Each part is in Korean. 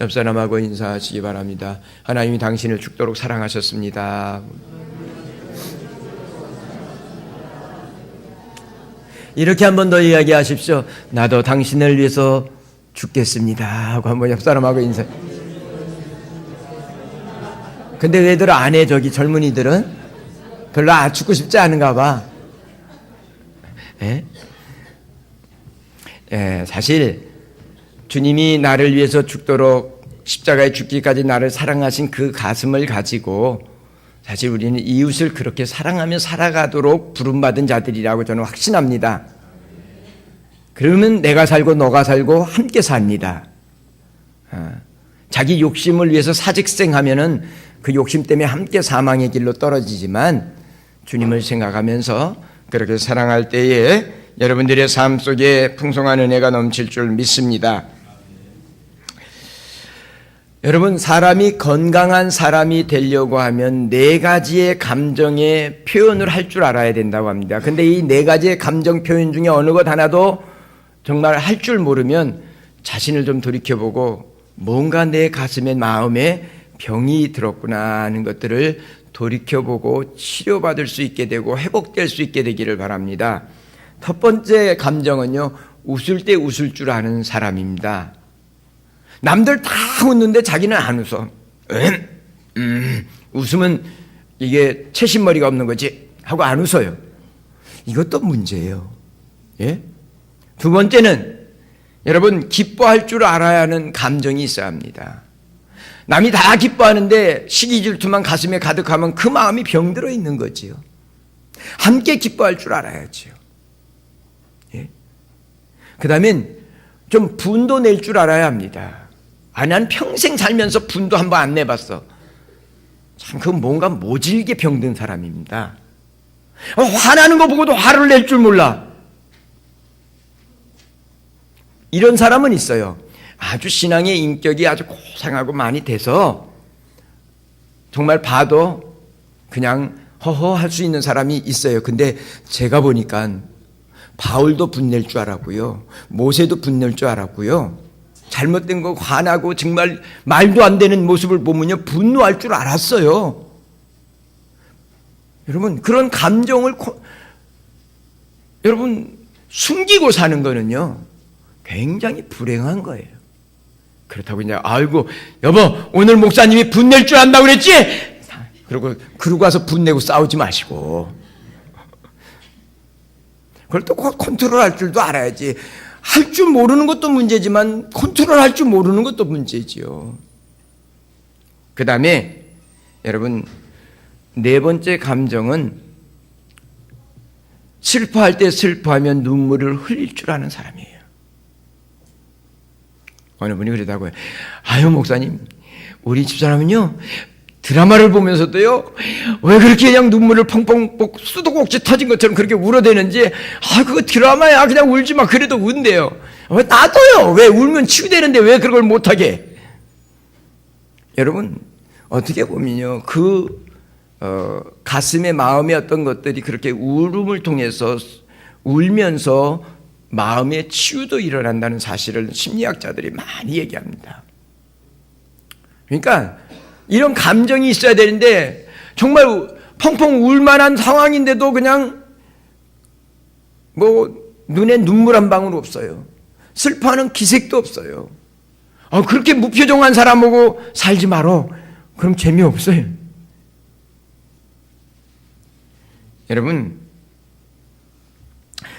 옆 사람하고 인사하시기 바랍니다. 하나님이 당신을 죽도록 사랑하셨습니다. 이렇게 한 번 더 이야기하십시오. 나도 당신을 위해서 죽겠습니다 하고 한번 옆 사람하고 인사. 근데 왜들 안 해? 저기 젊은이들은 별로 죽고 싶지 않은가 봐. 사실 주님이 나를 위해서 죽도록 십자가에 죽기까지 나를 사랑하신 그 가슴을 가지고 사실 우리는 이웃을 그렇게 사랑하며 살아가도록 부름받은 자들이라고 저는 확신합니다. 그러면 내가 살고 너가 살고 함께 삽니다. 자기 욕심을 위해서 사직생하면은 그 욕심 때문에 함께 사망의 길로 떨어지지만 주님을 생각하면서 그렇게 사랑할 때에 여러분들의 삶 속에 풍성한 은혜가 넘칠 줄 믿습니다. 여러분, 사람이 건강한 사람이 되려고 하면 네 가지의 감정의 표현을 할 줄 알아야 된다고 합니다. 근데 이 네 가지의 감정 표현 중에 어느 것 하나도 정말 할 줄 모르면 자신을 좀 돌이켜보고 뭔가 내 가슴에 마음에 병이 들었구나 하는 것들을 돌이켜보고 치료받을 수 있게 되고 회복될 수 있게 되기를 바랍니다. 첫 번째 감정은요, 웃을 때 웃을 줄 아는 사람입니다. 남들 다 웃는데 자기는 안 웃어. 웃으면 이게 채신머리가 없는 거지 하고 안 웃어요. 이것도 문제예요. 예? 두 번째는 여러분, 기뻐할 줄 알아야 하는 감정이 있어야 합니다. 남이 다 기뻐하는데 시기 질투만 가슴에 가득하면 그 마음이 병들어 있는 거지요. 함께 기뻐할 줄 알아야지요. 예? 그 다음엔 좀 분도 낼 줄 알아야 합니다. 난 평생 살면서 분도 한 번 안 내봤어. 참, 그건 뭔가 모질게 병든 사람입니다. 화나는 거 보고도 화를 낼 줄 몰라. 이런 사람은 있어요. 아주 신앙의 인격이 아주 고상하고 많이 돼서 정말 봐도 그냥 허허할 수 있는 사람이 있어요. 근데 제가 보니까 바울도 분낼 줄 알았고요, 모세도 분낼 줄 알았고요, 잘못된 거 화나고 정말 말도 안 되는 모습을 보면요 분노할 줄 알았어요. 여러분, 그런 감정을 여러분 숨기고 사는 거는요 굉장히 불행한 거예요. 그렇다고 이제 아이고 여보 오늘 목사님이 분낼 줄 안다고 그랬지? 그러고 와서 분내고 싸우지 마시고 그걸 또 컨트롤할 줄도 알아야지. 할 줄 모르는 것도 문제지만 컨트롤할 줄 모르는 것도 문제지요. 그 다음에 여러분, 네 번째 감정은 슬퍼할 때 슬퍼하면 눈물을 흘릴 줄 아는 사람이에요. 어느 분이 그러다고요. 아유 목사님, 우리 집사람은요 드라마를 보면서도요 왜 그렇게 그냥 눈물을 펑펑 수도꼭지 터진 것처럼 그렇게 울어대는지, 그거 드라마야 그냥 울지 마 그래도 운대요. 왜 나도요, 왜 울면 치유되는데 왜 그걸 못하게. 여러분, 어떻게 보면요 가슴의 마음의 어떤 것들이 그렇게 울음을 통해서 울면서 마음의 치유도 일어난다는 사실을 심리학자들이 많이 얘기합니다. 그러니까 이런 감정이 있어야 되는데 정말 펑펑 울만한 상황인데도 그냥 눈에 눈물 한 방울 없어요. 슬퍼하는 기색도 없어요. 그렇게 무표정한 사람하고 살지 말어. 그럼 재미없어요. 여러분,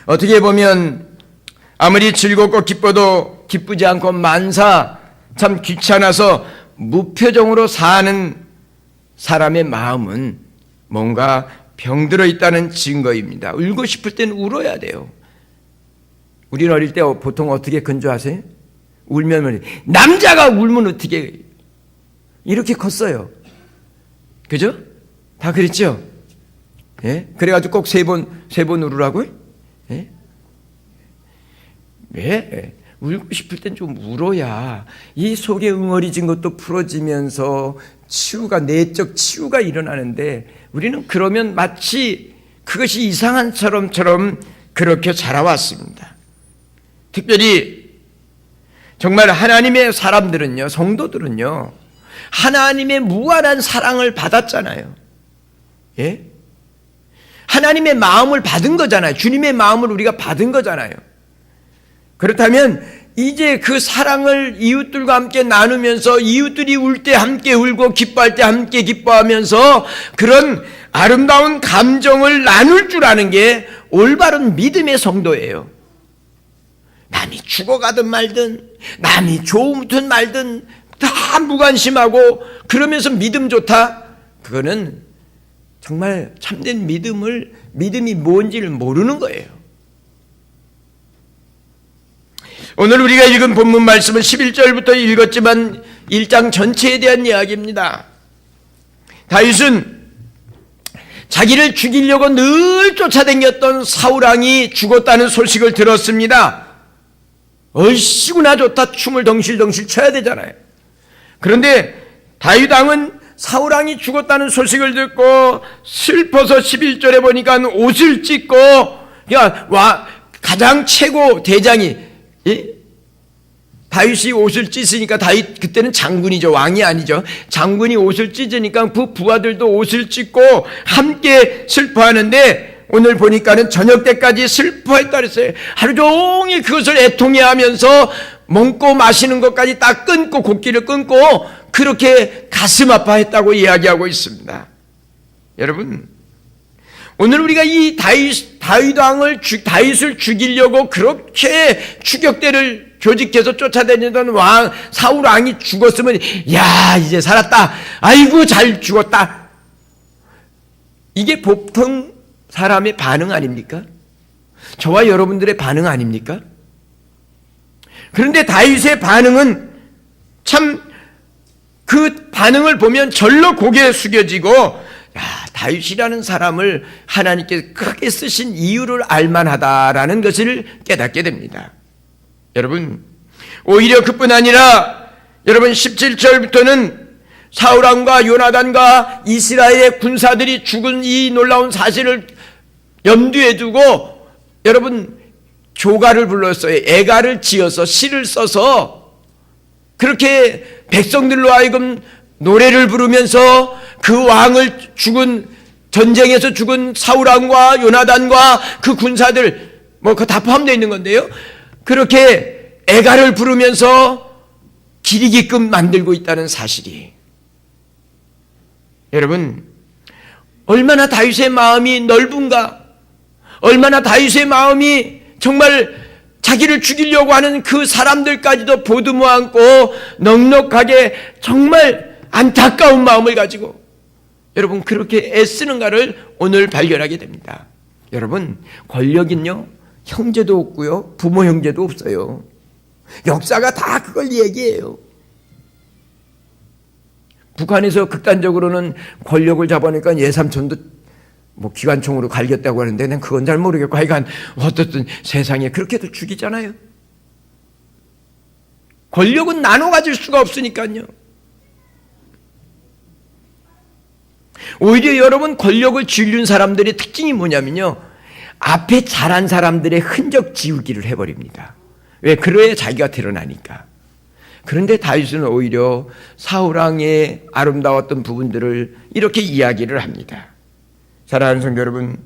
어떻게 보면 아무리 즐겁고 기뻐도 기쁘지 않고 만사 참 귀찮아서 무표정으로 사는 사람의 마음은 뭔가 병들어 있다는 증거입니다. 울고 싶을 때는 울어야 돼요. 우리는 어릴 때 보통 어떻게 건조하세요? 울면 남자가 울면 어떻게 이렇게 컸어요. 그죠? 다 그랬죠? 예? 그래가지고 꼭 세 번 울으라고요? 예? 왜? 울고 싶을 땐 좀 울어야 이 속에 응어리진 것도 풀어지면서 내적 치유가 일어나는데, 우리는 그러면 마치 그것이 이상한 처럼 그렇게 자라왔습니다. 특별히 정말 하나님의 사람들은요, 성도들은요, 하나님의 무한한 사랑을 받았잖아요. 예? 하나님의 마음을 받은 거잖아요. 주님의 마음을 우리가 받은 거잖아요. 그렇다면 이제 그 사랑을 이웃들과 함께 나누면서 이웃들이 울 때 함께 울고 기뻐할 때 함께 기뻐하면서 그런 아름다운 감정을 나눌 줄 아는 게 올바른 믿음의 성도예요. 남이 죽어가든 말든 남이 좋든 말든 다 무관심하고 그러면서 믿음 좋다? 그거는 정말 참된 믿음이 뭔지를 모르는 거예요. 오늘 우리가 읽은 본문 말씀은 11절부터 읽었지만 1장 전체에 대한 이야기입니다. 다윗은 자기를 죽이려고 늘 쫓아다녔던 사울왕이 죽었다는 소식을 들었습니다. 얼씨구나 좋다. 춤을 덩실덩실 춰야 되잖아요. 그런데 다윗 왕은 사울왕이 죽었다는 소식을 듣고 슬퍼서 11절에 보니까 옷을 찢고, 가장 최고 대장이, 다윗이 옷을 찢으니까, 다윗 그때는 장군이죠, 왕이 아니죠. 장군이 옷을 찢으니까 부하들도 옷을 찢고 함께 슬퍼하는데, 오늘 보니까는 저녁 때까지 슬퍼했다 그랬어요. 하루 종일 그것을 애통해하면서 먹고 마시는 것까지 다 끊고, 곡기를 끊고 그렇게 가슴 아파했다고 이야기하고 있습니다. 여러분, 오늘 우리가 이 다윗을 죽이려고 그렇게 추격대를 조직해서 쫓아다니던 사울 왕이 죽었으면, 야, 이제 살았다. 아이고, 잘 죽었다. 이게 보통 사람의 반응 아닙니까? 저와 여러분들의 반응 아닙니까? 그런데 다윗의 반응은 참, 그 반응을 보면 절로 고개 숙여지고, 다윗이라는 사람을 하나님께 크게 쓰신 이유를 알만하다라는 것을 깨닫게 됩니다. 여러분, 오히려 그뿐 아니라 여러분 17절부터는 사울왕과 요나단과 이스라엘의 군사들이 죽은 이 놀라운 사실을 염두에 두고 여러분 조가를 불렀어요. 애가를 지어서 시를 써서 그렇게 백성들로 하여금 노래를 부르면서 그 왕을 전쟁에서 죽은 사울왕과 요나단과 그 군사들 그거 다 포함되어 있는 건데요. 그렇게 애가를 부르면서 기리기끔 만들고 있다는 사실이, 여러분 얼마나 다윗의 마음이 넓은가, 얼마나 다윗의 마음이 정말 자기를 죽이려고 하는 그 사람들까지도 보듬어 안고 넉넉하게 정말 안타까운 마음을 가지고 여러분 그렇게 애쓰는가를 오늘 발견하게 됩니다. 여러분, 권력은요 형제도 없고요 부모 형제도 없어요. 역사가 다 그걸 얘기해요. 북한에서 극단적으로는 권력을 잡아내니까 예삼촌도 기관총으로 갈겼다고 하는데 난 그건 잘 모르겠고, 하여간 어떻든 세상에 그렇게도 죽이잖아요. 권력은 나눠 가질 수가 없으니까요. 오히려 여러분, 권력을 쥐는 사람들의 특징이 뭐냐면요, 앞에 잘한 사람들의 흔적 지우기를 해버립니다. 왜? 그래야 자기가 드러나니까. 그런데 다윗은 오히려 사울왕의 아름다웠던 부분들을 이렇게 이야기를 합니다. 사랑하는 성도 여러분,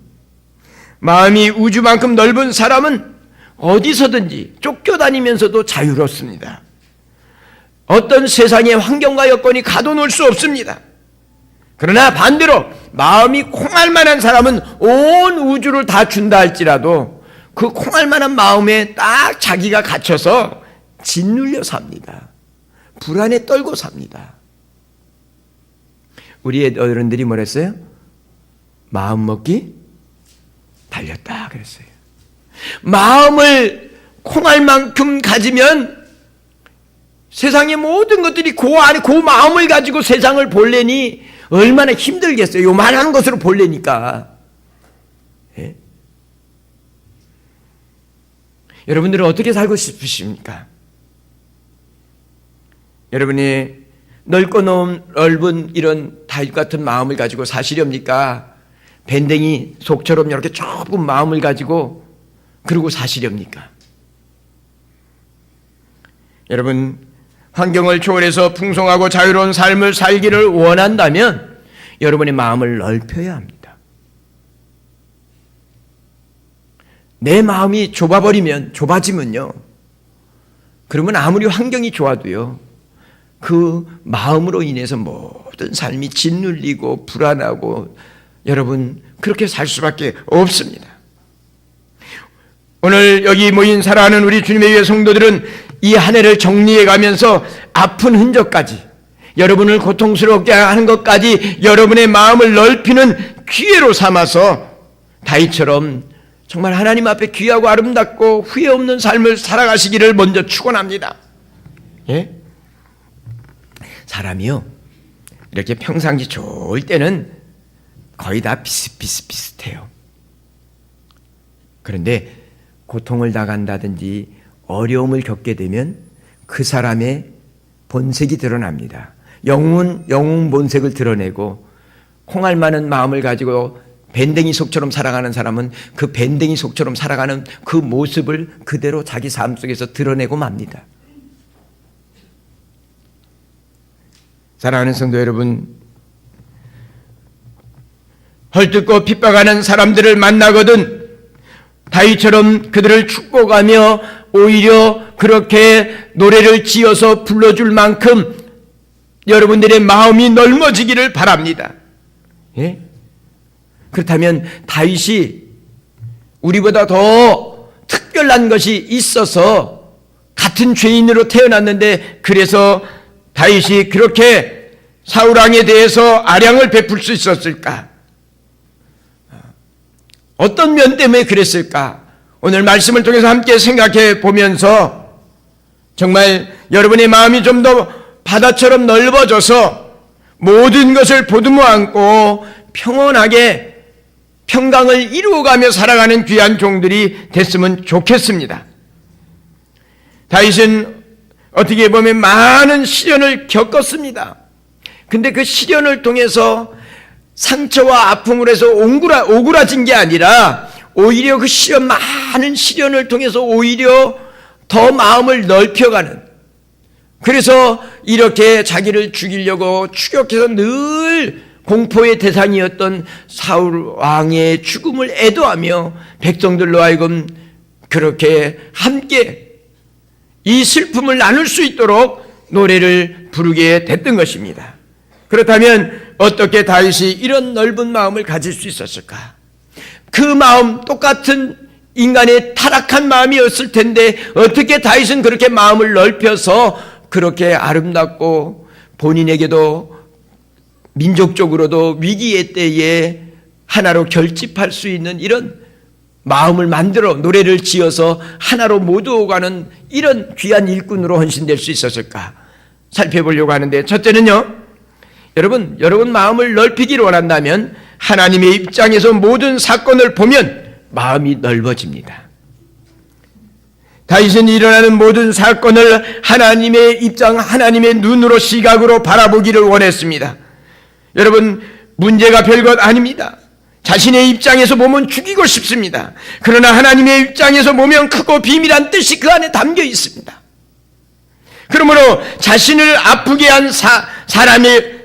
마음이 우주만큼 넓은 사람은 어디서든지 쫓겨다니면서도 자유롭습니다. 어떤 세상의 환경과 여건이 가둬놓을 수 없습니다. 그러나 반대로 마음이 콩알만한 사람은 온 우주를 다 준다 할지라도 그 콩알만한 마음에 딱 자기가 갇혀서 짓눌려 삽니다. 불안에 떨고 삽니다. 우리의 어른들이 뭐랬어요? 마음 먹기 달렸다 그랬어요. 마음을 콩알만큼 가지면 세상의 모든 것들이 그 안에 그 마음을 가지고 세상을 볼래니 얼마나 힘들겠어요. 요만한 것으로 볼래니까. 예? 여러분들은 어떻게 살고 싶으십니까? 여러분이 넓고 넓은 이런 다윗 같은 마음을 가지고 사시렵니까? 밴댕이 속처럼 이렇게 좁은 마음을 가지고 그러고 사시렵니까? 여러분, 환경을 초월해서 풍성하고 자유로운 삶을 살기를 원한다면 여러분의 마음을 넓혀야 합니다. 내 마음이 좁아지면요, 그러면 아무리 환경이 좋아도요, 그 마음으로 인해서 모든 삶이 짓눌리고 불안하고 여러분 그렇게 살 수밖에 없습니다. 오늘 여기 모인 사랑하는 우리 주님의 위해 성도들은 이 한 해를 정리해 가면서 아픈 흔적까지, 여러분을 고통스럽게 하는 것까지 여러분의 마음을 넓히는 기회로 삼아서 다윗처럼 정말 하나님 앞에 귀하고 아름답고 후회 없는 삶을 살아가시기를 먼저 축원합니다. 예? 사람이요, 이렇게 평상시 좋을 때는 거의 다 비슷해요. 그런데 고통을 당한다든지 어려움을 겪게 되면 그 사람의 본색이 드러납니다. 영웅 본색을 드러내고, 콩알 많은 마음을 가지고 밴댕이 속처럼 살아가는 사람은 그 밴댕이 속처럼 살아가는 그 모습을 그대로 자기 삶 속에서 드러내고 맙니다. 사랑하는 성도 여러분, 헐뜯고 핍박하는 사람들을 만나거든 다윗처럼 그들을 축복하며 오히려 그렇게 노래를 지어서 불러줄 만큼 여러분들의 마음이 넓어지기를 바랍니다. 예? 그렇다면 다윗이 우리보다 더 특별한 것이 있어서 같은 죄인으로 태어났는데, 그래서 다윗이 그렇게 사울왕에 대해서 아량을 베풀 수 있었을까? 어떤 면 때문에 그랬을까? 오늘 말씀을 통해서 함께 생각해 보면서 정말 여러분의 마음이 좀 더 바다처럼 넓어져서 모든 것을 보듬어 안고 평온하게 평강을 이루어가며 살아가는 귀한 종들이 됐으면 좋겠습니다. 다윗은 어떻게 보면 많은 시련을 겪었습니다. 근데 그 시련을 통해서 상처와 아픔을 해서 오그라진 게 아니라 오히려 그 많은 시련을 통해서 오히려 더 마음을 넓혀가는, 그래서 이렇게 자기를 죽이려고 추격해서 늘 공포의 대상이었던 사울 왕의 죽음을 애도하며 백성들로 하여금 그렇게 함께 이 슬픔을 나눌 수 있도록 노래를 부르게 됐던 것입니다. 그렇다면 어떻게 다윗이 이런 넓은 마음을 가질 수 있었을까? 그 마음, 똑같은 인간의 타락한 마음이었을 텐데 어떻게 다윗은 그렇게 마음을 넓혀서 그렇게 아름답고 본인에게도 민족적으로도 위기의 때에 하나로 결집할 수 있는 이런 마음을 만들어 노래를 지어서 하나로 모두 가는 이런 귀한 일꾼으로 헌신될 수 있었을까? 살펴보려고 하는데, 첫째는요, 여러분 마음을 넓히기를 원한다면 하나님의 입장에서 모든 사건을 보면 마음이 넓어집니다. 다윗은 일어나는 모든 사건을 하나님의 입장, 하나님의 눈으로 시각으로 바라보기를 원했습니다. 여러분, 문제가 별것 아닙니다. 자신의 입장에서 보면 죽이고 싶습니다. 그러나 하나님의 입장에서 보면 크고 비밀한 뜻이 그 안에 담겨 있습니다. 그러므로 자신을 아프게 한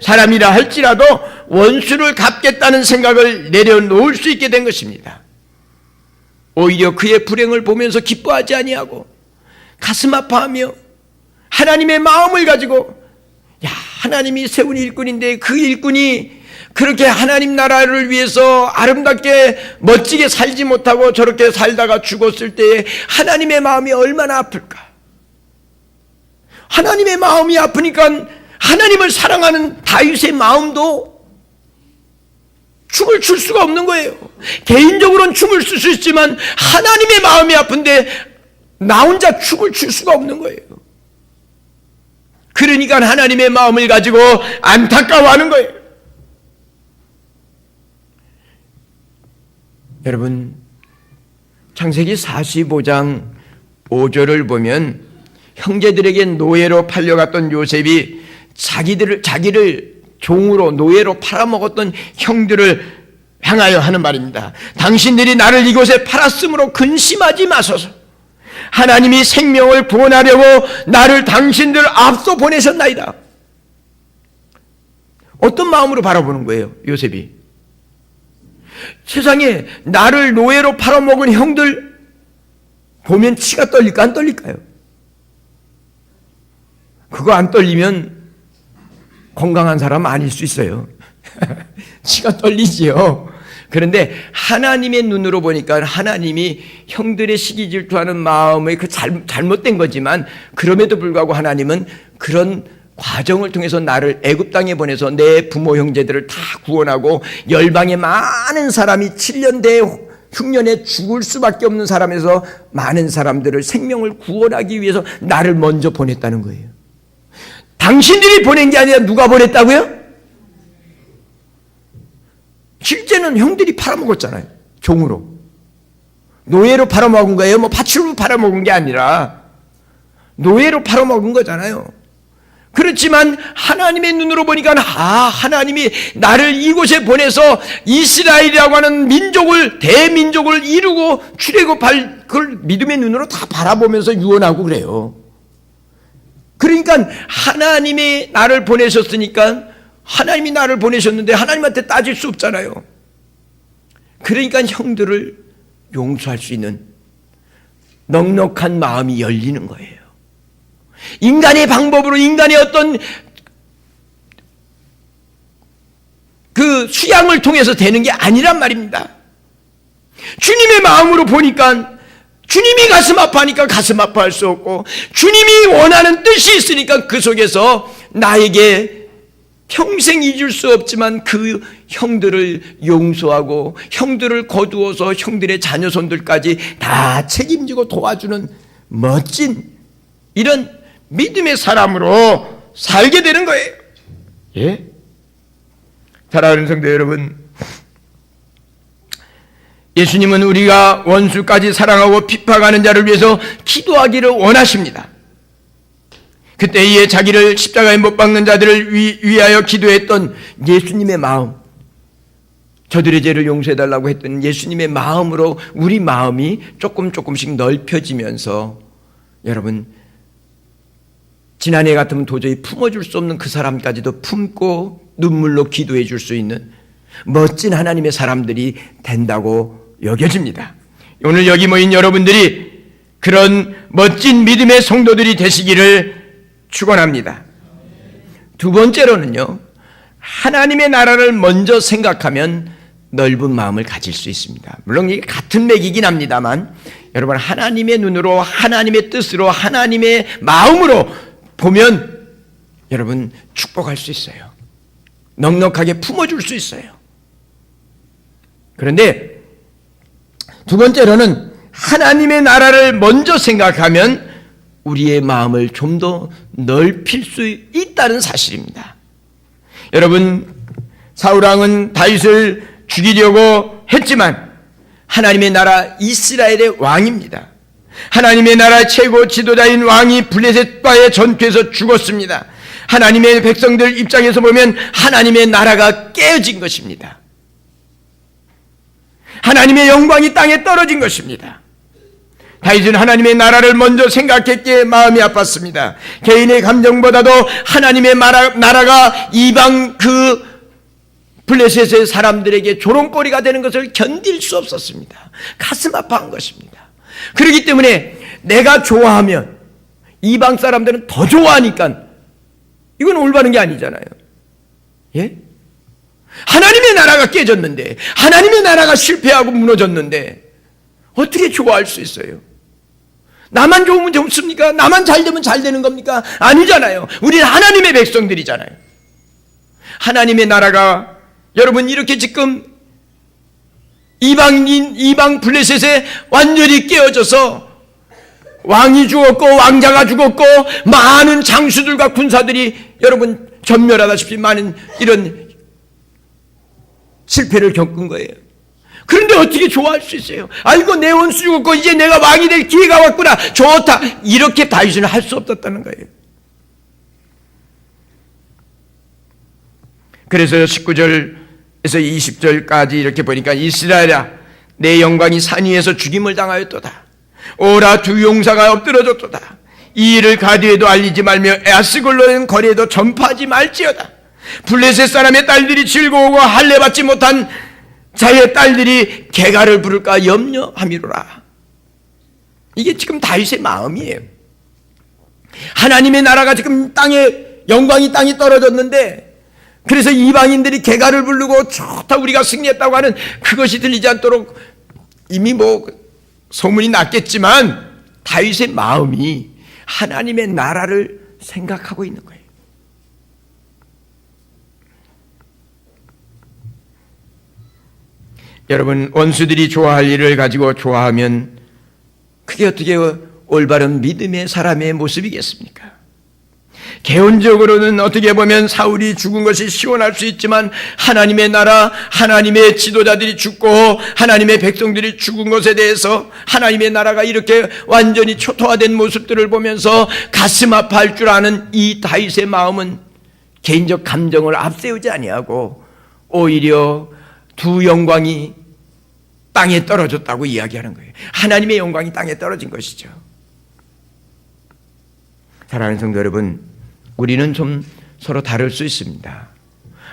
사람이라 할지라도 원수를 갚겠다는 생각을 내려놓을 수 있게 된 것입니다. 오히려 그의 불행을 보면서 기뻐하지 아니하고 가슴 아파하며 하나님의 마음을 가지고, 하나님이 세운 일꾼인데 그 일꾼이 그렇게 하나님 나라를 위해서 아름답게 멋지게 살지 못하고 저렇게 살다가 죽었을 때에 하나님의 마음이 얼마나 아플까? 하나님의 마음이 아프니까 하나님을 사랑하는 다윗의 마음도 춤을 출 수가 없는 거예요. 개인적으로는 춤을 출 수 있지만 하나님의 마음이 아픈데 나 혼자 춤을 출 수가 없는 거예요. 그러니까 하나님의 마음을 가지고 안타까워하는 거예요. 여러분, 창세기 45장 5절을 보면 형제들에게 노예로 팔려갔던 요셉이 자기를 종으로 노예로 팔아먹었던 형들을 향하여 하는 말입니다. 당신들이 나를 이곳에 팔았으므로 근심하지 마소서. 하나님이 생명을 구원하려고 나를 당신들 앞서 보내셨나이다. 어떤 마음으로 바라보는 거예요, 요셉이? 세상에 나를 노예로 팔아먹은 형들 보면 치가 떨릴까 안 떨릴까요? 그거 안 떨리면 건강한 사람 아닐 수 있어요. 치가 떨리지요. 그런데 하나님의 눈으로 보니까 하나님이 형들의 시기 질투하는 마음의 그 잘못된 거지만, 그럼에도 불구하고 하나님은 그런 과정을 통해서 나를 애굽 땅에 보내서 내 부모 형제들을 다 구원하고, 열방의 많은 사람이 7년대 흉년에 죽을 수밖에 없는 사람에서 많은 사람들을 생명을 구원하기 위해서 나를 먼저 보냈다는 거예요. 당신들이 보낸 게 아니라 누가 보냈다고요? 실제는 형들이 팔아먹었잖아요. 종으로. 노예로 팔아먹은 거예요. 뭐 파출로 팔아먹은 게 아니라 노예로 팔아먹은 거잖아요. 그렇지만 하나님의 눈으로 보니까 하나님이 나를 이곳에 보내서 이스라엘이라고 하는 민족을, 대민족을 이루고 출애굽할 그걸 믿음의 눈으로 다 바라보면서 유언하고 그래요. 그러니까 하나님이 나를 보내셨으니까, 하나님이 나를 보내셨는데 하나님한테 따질 수 없잖아요. 그러니까 형들을 용서할 수 있는 넉넉한 마음이 열리는 거예요. 인간의 방법으로, 인간의 어떤 그 수양을 통해서 되는 게 아니란 말입니다. 주님의 마음으로 보니까, 주님이 가슴 아파하니까 가슴 아파할 수 없고, 주님이 원하는 뜻이 있으니까 그 속에서 나에게 평생 잊을 수 없지만 그 형들을 용서하고 형들을 거두어서 형들의 자녀손들까지 다 책임지고 도와주는 멋진 이런 믿음의 사람으로 살게 되는 거예요. 예? 사랑하는 성도 여러분, 예수님은 우리가 원수까지 사랑하고 핍박하는 자를 위해서 기도하기를 원하십니다. 그때에 자기를 십자가에 못 박는 자들을 위하여 기도했던 예수님의 마음, 저들의 죄를 용서해달라고 했던 예수님의 마음으로 우리 마음이 조금씩 넓혀지면서, 여러분, 지난해 같으면 도저히 품어줄 수 없는 그 사람까지도 품고 눈물로 기도해 줄 수 있는 멋진 하나님의 사람들이 된다고 여겨집니다. 오늘 여기 모인 여러분들이 그런 멋진 믿음의 성도들이 되시기를 축원합니다. 두 번째로는요, 하나님의 나라를 먼저 생각하면 넓은 마음을 가질 수 있습니다. 물론 이게 같은 맥이긴 합니다만, 여러분, 하나님의 눈으로, 하나님의 뜻으로, 하나님의 마음으로 보면 여러분 축복할 수 있어요. 넉넉하게 품어줄 수 있어요. 그런데 두 번째로는 하나님의 나라를 먼저 생각하면 우리의 마음을 좀 더 넓힐 수 있다는 사실입니다. 여러분, 사울왕은 다윗을 죽이려고 했지만 하나님의 나라 이스라엘의 왕입니다. 하나님의 나라 최고 지도자인 왕이 블레셋과의 전투에서 죽었습니다. 하나님의 백성들 입장에서 보면 하나님의 나라가 깨어진 것입니다. 하나님의 영광이 땅에 떨어진 것입니다. 다윗은 하나님의 나라를 먼저 생각했기에 마음이 아팠습니다. 개인의 감정보다도 하나님의 나라가 이방 그 블레셋의 사람들에게 조롱거리가 되는 것을 견딜 수 없었습니다. 가슴 아파한 것입니다. 그렇기 때문에 내가 좋아하면 이방 사람들은 더 좋아하니까 이건 올바른 게 아니잖아요. 예? 하나님의 나라가 깨졌는데, 하나님의 나라가 실패하고 무너졌는데 어떻게 좋아할 수 있어요? 나만 좋으면 좋습니까? 나만 잘 되면 잘 되는 겁니까? 아니잖아요. 우리는 하나님의 백성들이잖아요. 하나님의 나라가 여러분 이렇게 지금 이방 블레셋에 완전히 깨어져서 왕이 죽었고 왕자가 죽었고 많은 장수들과 군사들이 여러분 전멸하다시피 많은 이런 실패를 겪은 거예요. 그런데 어떻게 좋아할 수 있어요? 아이고 내 원수 죽었고 이제 내가 왕이 될 기회가 왔구나, 좋다, 이렇게 다윗은 할 수 없었다는 거예요. 그래서 19절에서 20절까지 이렇게 보니까 이스라엘아 내 영광이 산 위에서 죽임을 당하였도다. 오라 두 용사가 엎드러졌도다. 이 일을 가드에도 알리지 말며 에아스골로는 거리에도 전파하지 말지어다. 블레셋 사람의 딸들이 즐거우고 할례 받지 못한 자의 딸들이 개가를 부를까 염려함이로라. 이게 지금 다윗의 마음이에요. 하나님의 나라가 지금 영광이 땅에 떨어졌는데, 그래서 이방인들이 개가를 부르고 좋다 우리가 승리했다고 하는 그것이 들리지 않도록 이미 소문이 났겠지만 다윗의 마음이 하나님의 나라를 생각하고 있는 거예요. 여러분, 원수들이 좋아할 일을 가지고 좋아하면 그게 어떻게 올바른 믿음의 사람의 모습이겠습니까? 개인적으로는 어떻게 보면 사울이 죽은 것이 시원할 수 있지만 하나님의 나라, 하나님의 지도자들이 죽고 하나님의 백성들이 죽은 것에 대해서 하나님의 나라가 이렇게 완전히 초토화된 모습들을 보면서 가슴 아파할 줄 아는 이 다윗의 마음은 개인적 감정을 앞세우지 아니하고 오히려 두 영광이 땅에 떨어졌다고 이야기하는 거예요. 하나님의 영광이 땅에 떨어진 것이죠. 사랑하는 성도 여러분, 우리는 좀 서로 다를 수 있습니다.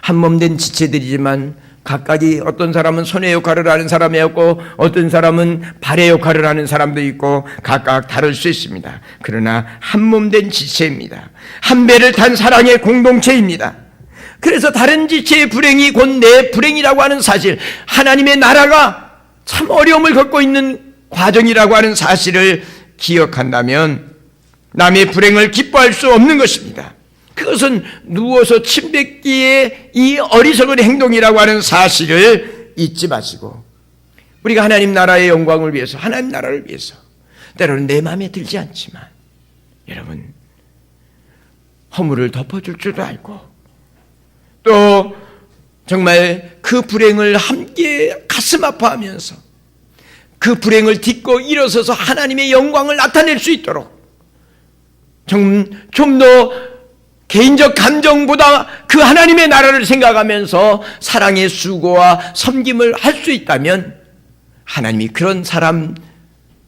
한몸된 지체들이지만 각각이 어떤 사람은 손의 역할을 하는 사람이었고 어떤 사람은 발의 역할을 하는 사람도 있고 각각 다를 수 있습니다. 그러나 한몸된 지체입니다. 한 배를 탄 사랑의 공동체입니다. 그래서 다른 지체의 불행이 곧 내 불행이라고 하는 사실, 하나님의 나라가 참 어려움을 겪고 있는 과정이라고 하는 사실을 기억한다면 남의 불행을 기뻐할 수 없는 것입니다. 그것은 누워서 침 뱉기의 이 어리석은 행동이라고 하는 사실을 잊지 마시고, 우리가 하나님 나라의 영광을 위해서, 하나님 나라를 위해서 때로는 내 마음에 들지 않지만 여러분 허물을 덮어줄 줄도 알고 또 정말 그 불행을 함께 가슴 아파하면서 그 불행을 딛고 일어서서 하나님의 영광을 나타낼 수 있도록 좀 더 개인적 감정보다 그 하나님의 나라를 생각하면서 사랑의 수고와 섬김을 할 수 있다면 하나님이 그런 사람,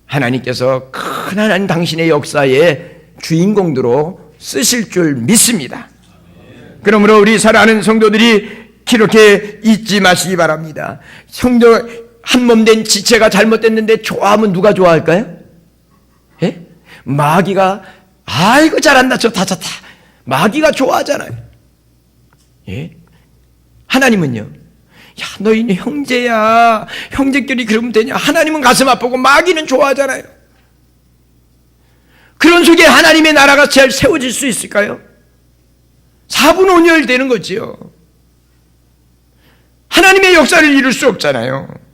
하나님께서 큰 하나님 당신의 역사의 주인공으로 쓰실 줄 믿습니다. 그러므로 우리 사랑하는 성도들이 그렇게 잊지 마시기 바랍니다. 성도 한몸된 지체가 잘못됐는데 좋아하면 누가 좋아할까요? 예? 마귀가 아이고 잘한다 좋다 좋다 마귀가 좋아하잖아요. 예? 하나님은요, 야 너희는 형제야, 형제끼리 그러면 되냐. 하나님은 가슴 아프고 마귀는 좋아하잖아요. 그런 속에 하나님의 나라가 잘 세워질 수 있을까요? 사분온열 되는 거지요. 하나님의 역사를 이룰 수 없잖아요.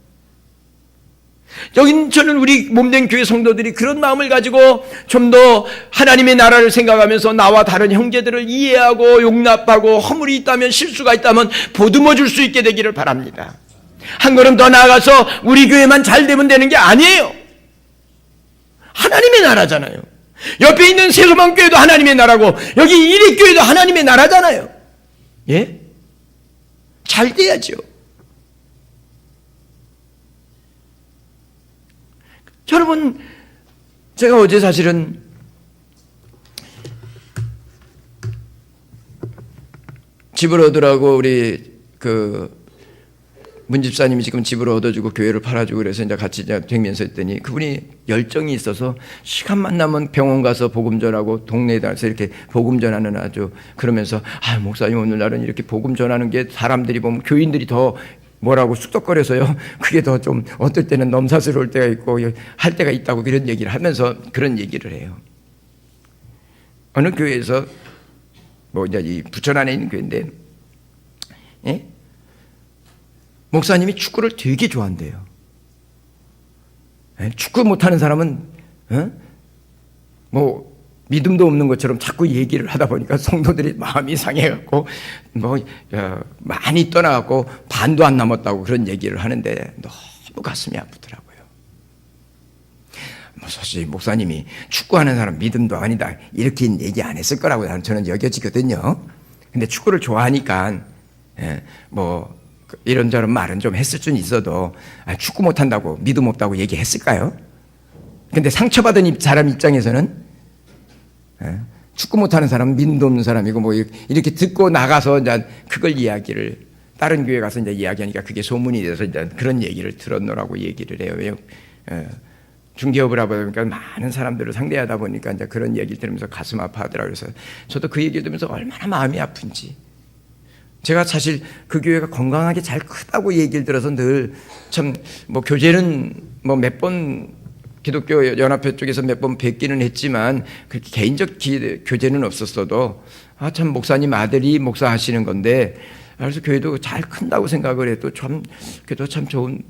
저는 우리 몸된 교회 성도들이 그런 마음을 가지고 좀 더 하나님의 나라를 생각하면서 나와 다른 형제들을 이해하고 용납하고 허물이 있다면, 실수가 있다면 보듬어 줄 수 있게 되기를 바랍니다. 한 걸음 더 나아가서 우리 교회만 잘 되면 되는 게 아니에요. 하나님의 나라잖아요. 옆에 있는 세소망교회도 하나님의 나라고 여기 이립교회도 하나님의 나라잖아요. 예? 잘 돼야죠. 여러분, 제가 어제 사실은 집을 얻으라고 우리 문 집사님이 지금 집을 얻어주고 교회를 팔아주고 그래서 이제 같이 되면서 했더니 그분이 열정이 있어서 시간만 나면 병원 가서 복음 전하고 동네에 가서 이렇게 복음 전하는 아주 그러면서 목사님 오늘날은 이렇게 복음 전하는 게 사람들이 보면 교인들이 더 뭐라고 쑥덕거려서요. 그게 더 좀 어떨 때는 넘사스러울 때가 있고 할 때가 있다고 그런 얘기를 하면서 그런 얘기를 해요. 어느 교회에서 이제 이 부천 안에 있는 교회인데, 예? 목사님이 축구를 되게 좋아한대요. 예? 축구 못하는 사람은 믿음도 없는 것처럼 자꾸 얘기를 하다 보니까 성도들이 마음이 상해갖고 많이 떠나갖고 반도 안 남았다고 그런 얘기를 하는데 너무 가슴이 아프더라고요. 사실 목사님이 축구하는 사람 믿음도 아니다 이렇게 얘기 안 했을 거라고 저는 여겨지거든요. 근데 축구를 좋아하니까 이런저런 말은 좀 했을 수는 있어도 축구 못한다고 믿음 없다고 얘기했을까요? 근데 상처받은 사람 입장에서는 축구 못하는 사람은 믿음도 없는 사람이고 뭐 이렇게 듣고 나가서 이제 그걸 이야기를 다른 교회 가서 이제 이야기하니까 그게 소문이 돼서 이제 그런 얘기를 들었노라고 얘기를 해요. 왜요? 중개업을 하다 보니까 많은 사람들을 상대하다 보니까 이제 그런 얘기를 들으면서 가슴 아파하더라고요. 그래서 저도 그 얘기를 들으면서 얼마나 마음이 아픈지. 제가 사실 그 교회가 건강하게 잘 크다고 얘기를 들어서 늘 참 뭐 교제는 뭐 몇 번 기독교 연합회 쪽에서 몇 번 뵙기는 했지만 그렇게 개인적 교제는 없었어도 참 목사님 아들이 목사하시는 건데 그래서 교회도 잘 큰다고 생각을 해도 참 그래도 참 좋은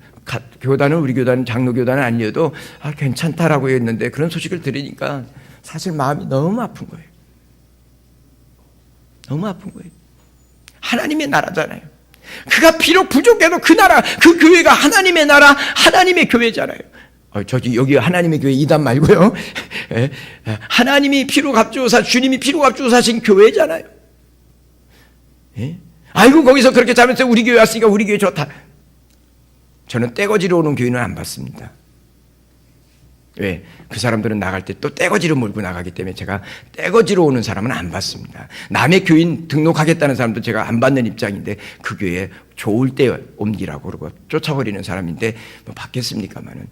교단은 우리 교단은 장로교단은 아니어도 괜찮다라고 했는데 그런 소식을 들으니까 사실 마음이 너무 아픈 거예요. 너무 아픈 거예요. 하나님의 나라잖아요. 그가 비록 부족해도 그 나라, 그 교회가 하나님의 나라, 하나님의 교회잖아요. 여기 하나님의 교회 이단 말고요. 하나님이 피로 값주어사, 주님이 피로 값주어사 하신 교회잖아요. 아이고, 거기서 그렇게 잘못해서 우리 교회 왔으니까 우리 교회 좋다. 저는 떼거지로 오는 교회는 안 받습니다. 왜? 그 사람들은 나갈 때 또 떼거지로 몰고 나가기 때문에 제가 떼거지로 오는 사람은 안 받습니다. 남의 교인 등록하겠다는 사람도 제가 안 받는 입장인데 그 교회에 좋을 때 옮기라고 그러고 쫓아버리는 사람인데 뭐 받겠습니까만은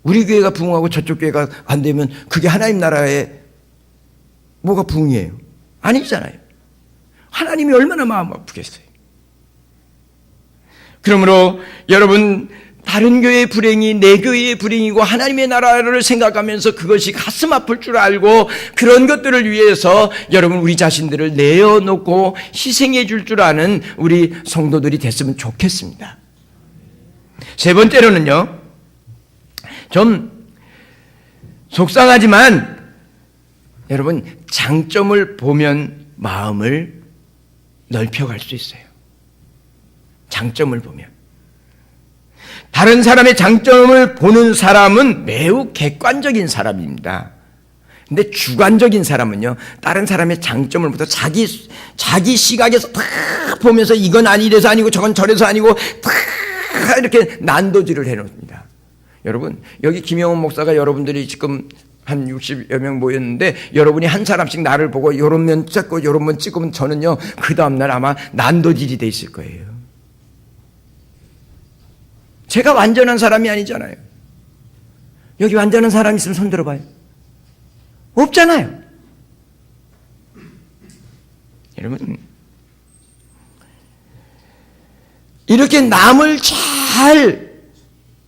우리 교회가 부흥하고 저쪽 교회가 안 되면 그게 하나님 나라에 뭐가 부흥이에요? 아니잖아요. 하나님이 얼마나 마음 아프겠어요. 그러므로 여러분 다른 교회의 불행이 내 교회의 불행이고 하나님의 나라를 생각하면서 그것이 가슴 아플 줄 알고 그런 것들을 위해서 여러분 우리 자신들을 내어놓고 희생해 줄 줄 아는 우리 성도들이 됐으면 좋겠습니다. 세 번째로는요. 좀 속상하지만 여러분 장점을 보면 마음을 넓혀갈 수 있어요. 장점을 보면. 다른 사람의 장점을 보는 사람은 매우 객관적인 사람입니다. 근데 주관적인 사람은요, 다른 사람의 장점을 보다 자기 시각에서 다 보면서 이건 이래서 아니고 저건 저래서 아니고 다 이렇게 난도질을 해놓습니다. 여러분, 여기 김영훈 목사가 여러분들이 지금 한 60여 명 모였는데 여러분이 한 사람씩 나를 보고 요런 면 찍고 요런 면 찍으면 저는요, 그 다음날 아마 난도질이 돼 있을 거예요. 제가 완전한 사람이 아니잖아요. 여기 완전한 사람 있으면 손 들어봐요. 없잖아요. 여러분, 이렇게 남을 잘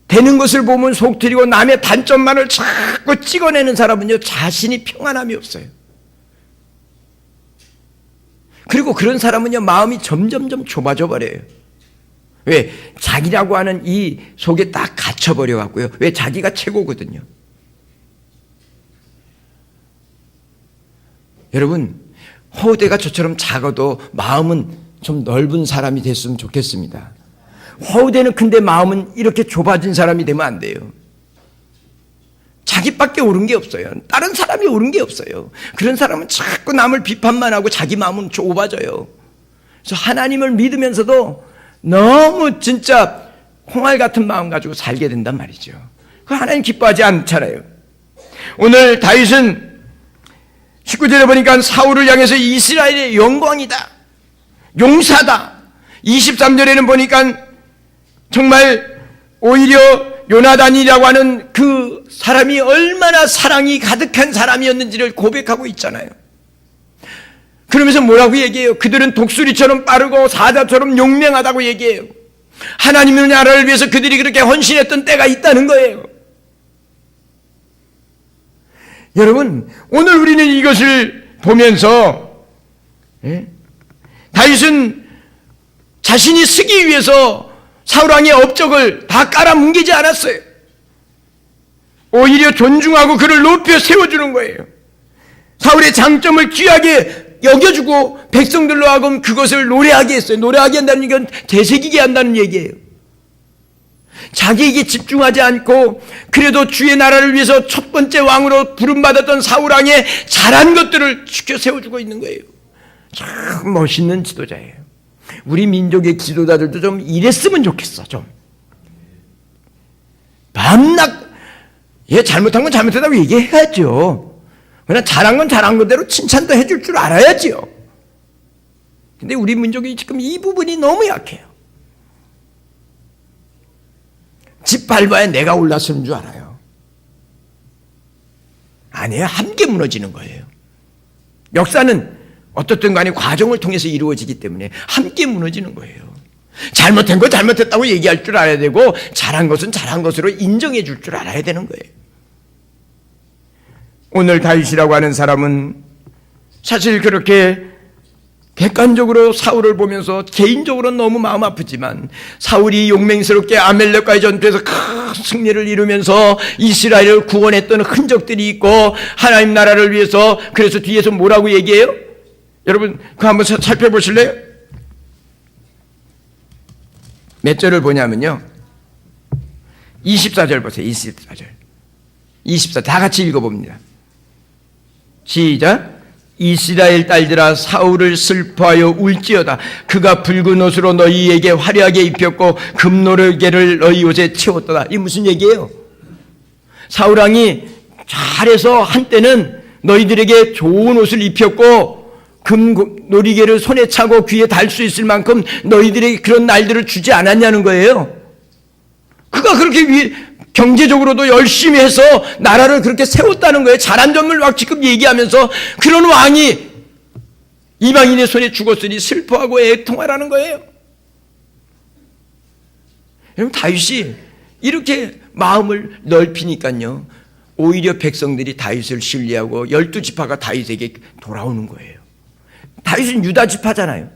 되는 것을 보면 속 트이고 남의 단점만을 자꾸 찍어내는 사람은요, 자신이 평안함이 없어요. 그리고 그런 사람은요, 마음이 점점점 좁아져 버려요. 왜? 자기라고 하는 이 속에 딱 갇혀버려 갖고요. 왜? 자기가 최고거든요. 여러분, 허우대가 저처럼 작아도 마음은 좀 넓은 사람이 됐으면 좋겠습니다. 허우대는 큰데 마음은 이렇게 좁아진 사람이 되면 안 돼요. 자기밖에 옳은 게 없어요. 다른 사람이 옳은 게 없어요. 그런 사람은 자꾸 남을 비판만 하고 자기 마음은 좁아져요. 그래서 하나님을 믿으면서도 너무 진짜 홍알 같은 마음 가지고 살게 된단 말이죠. 그 하나님 기뻐하지 않잖아요. 오늘 다윗은 19절에 보니까 사울을 향해서 이스라엘의 영광이다, 용사다. 23절에는 보니까 정말 오히려 요나단이라고 하는 그 사람이 얼마나 사랑이 가득한 사람이었는지를 고백하고 있잖아요. 그러면서 뭐라고 얘기해요? 그들은 독수리처럼 빠르고 사자처럼 용맹하다고 얘기해요. 하나님의 나라를 위해서 그들이 그렇게 헌신했던 때가 있다는 거예요. 여러분, 오늘 우리는 이것을 보면서 다윗은 자신이 쓰기 위해서 사울왕의 업적을 다 깔아뭉개지 않았어요. 오히려 존중하고 그를 높여 세워주는 거예요. 사울의 장점을 귀하게 여겨주고 백성들로 하여금 그것을 노래하게 했어요. 노래하게 한다는 건 되새기게 한다는 얘기예요. 자기에게 집중하지 않고 그래도 주의 나라를 위해서 첫 번째 왕으로 부름받았던 사울왕의 잘한 것들을 지켜 세워주고 있는 거예요. 참 멋있는 지도자예요. 우리 민족의 지도자들도 좀 이랬으면 좋겠어. 좀 밤낮 얘 잘못한 건 잘못했다고 얘기해야죠. 그러나 잘한 건 잘한 것대로 칭찬도 해줄 줄 알아야지요. 근데 우리 민족이 지금 이 부분이 너무 약해요. 집 밟아야 내가 올라서는 줄 알아요. 아니에요. 함께 무너지는 거예요. 역사는 어떻든 간에 과정을 통해서 이루어지기 때문에 함께 무너지는 거예요. 잘못한 거 잘못했다고 얘기할 줄 알아야 되고 잘한 것은 잘한 것으로 인정해 줄 줄 알아야 되는 거예요. 오늘 다윗이라고 하는 사람은 사실 그렇게 객관적으로 사울을 보면서 개인적으로 너무 마음 아프지만 사울이 용맹스럽게 아멜렉과의 전투에서 큰 승리를 이루면서 이스라엘을 구원했던 흔적들이 있고 하나님 나라를 위해서 그래서 뒤에서 뭐라고 얘기해요? 여러분 그거 한번 살펴보실래요? 몇 절을 보냐면요 24절 보세요. 24절 24 다 같이 읽어봅니다. 시작. 이스라엘 딸들아 사울을 슬퍼하여 울지어다. 그가 붉은 옷으로 너희에게 화려하게 입혔고 금노르개를 너희 옷에 채웠도다. 이게 무슨 얘기예요? 사울 왕이 잘해서 한때는 너희들에게 좋은 옷을 입혔고 금노리개를 손에 차고 귀에 달 수 있을 만큼 너희들에게 그런 날들을 주지 않았냐는 거예요. 그가 그렇게 경제적으로도 열심히 해서 나라를 그렇게 세웠다는 거예요. 잘한 점을 막 지금 얘기하면서 그런 왕이 이방인의 손에 죽었으니 슬퍼하고 애통하라는 거예요. 여러분 다윗이 이렇게 마음을 넓히니까요 오히려 백성들이 다윗을 신뢰하고 12지파가 다윗에게 돌아오는 거예요. 다윗은 유다 지파잖아요.